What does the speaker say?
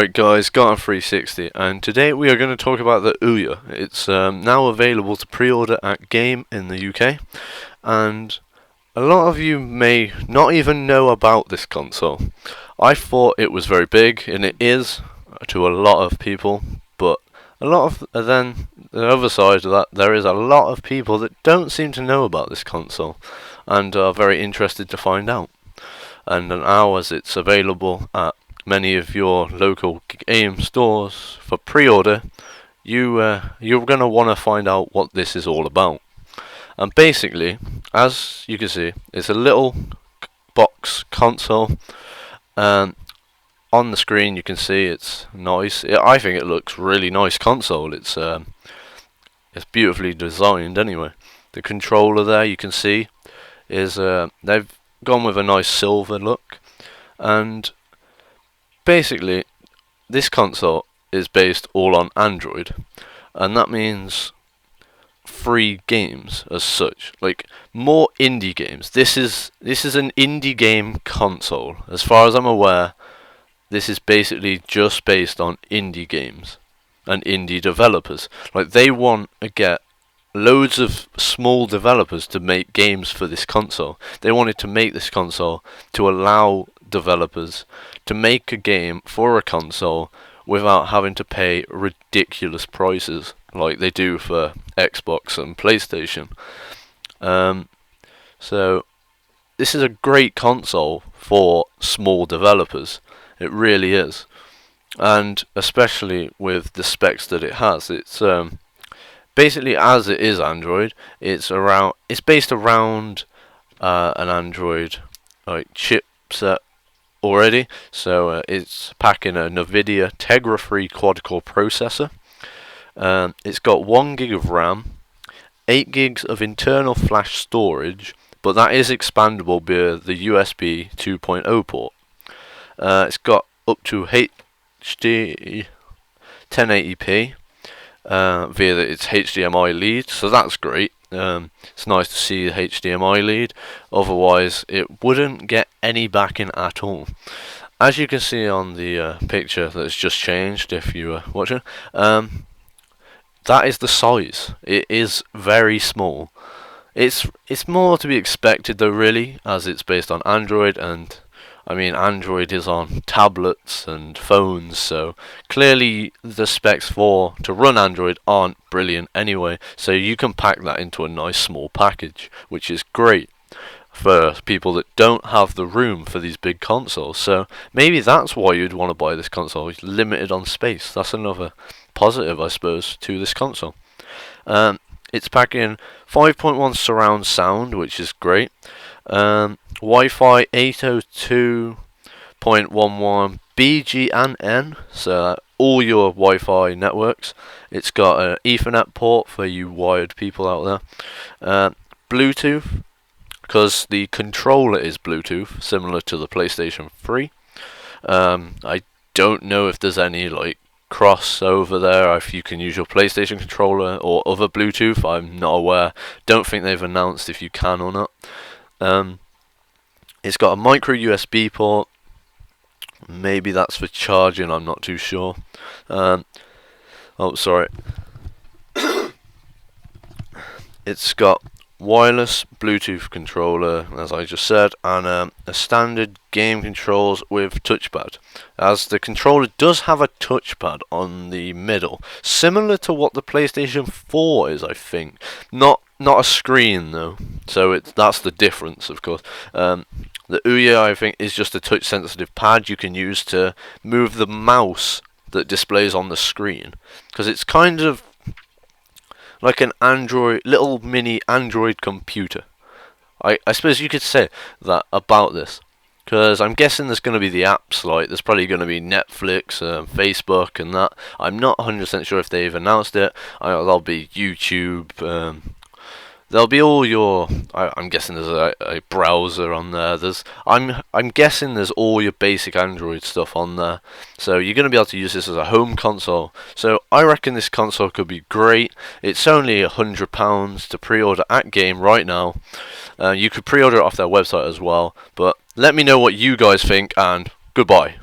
Alright guys, got a 360 and today we are going to talk about the OUYA. It's now available to pre-order at Game in the UK, and a lot of you may not even know about this console. I thought it was very big, and it is to a lot of people, but then the other side of that, there is a lot of people that don't seem to know about this console and are very interested to find out. And now as it's available at many of your local game stores for pre-order, you're going to want to find out what this is all about. And basically, as you can see, it's a little box console, and on the screen you can see it's nice. I think it looks really nice console. It's beautifully designed anyway. The controller there you can see is they've gone with a nice silver look, and basically, this console is based all on Android, and that means free games as such, like more indie games. This is an indie game console. As far as I'm aware, this is basically just based on indie games and indie developers. Like, they want to get loads of small developers to make games for this console. They wanted to make this console to allow developers to make a game for a console without having to pay ridiculous prices like they do for Xbox and PlayStation. So this is a great console for small developers. It really is, and especially with the specs that it has. It's basically, as it is Android, it's based around an Android like chipset already. So it's packing a NVIDIA Tegra 3 quad-core processor. It's got 1 gig of RAM, 8 gigs of internal flash storage, but that is expandable via the USB 2.0 port. It's got up to HD 1080p via its HDMI lead, so that's great. It's nice to see the HDMI lead, otherwise it wouldn't get any backing at all. As you can see on the picture that's just changed, if you were watching, that is the size. It is very small. It's more to be expected though, really, as it's based on Android, and I mean, Android is on tablets and phones, so clearly the specs to run Android aren't brilliant anyway, so you can pack that into a nice small package, which is great for people that don't have the room for these big consoles. So maybe that's why you'd want to buy this console. It's limited on space. That's another positive, I suppose, to this console. It's packing 5.1 surround sound, which is great. Wi-Fi 802.11 BGN, so all your Wi-Fi networks. It's got an Ethernet port for you wired people out there. Bluetooth, because the controller is Bluetooth, similar to the PlayStation 3. I don't know if there's any like crossover there, if you can use your PlayStation controller or other Bluetooth. I'm not aware. Don't think they've announced if you can or not. It's got a micro USB port. Maybe that's for charging, I'm not too sure. Oh, sorry. It's got wireless Bluetooth controller, as I just said, and a standard game controls with touchpad, as the controller does have a touchpad on the middle, similar to what the PlayStation 4 is, I think. Not a screen though, so that's the difference, of course. The OUYA, I think, is just a touch-sensitive pad you can use to move the mouse that displays on the screen, because it's kind of like an little mini Android computer. I suppose you could say that about this, because I'm guessing there's going to be the apps, like there's probably going to be Netflix, Facebook and that. I'm not 100% sure if they've announced it. There'll be YouTube, there'll be all your. I'm guessing there's a browser on there. I'm guessing there's all your basic Android stuff on there. So you're going to be able to use this as a home console. So I reckon this console could be great. It's only £100 to pre-order at Game right now. You could pre-order it off their website as well. But let me know what you guys think, and goodbye.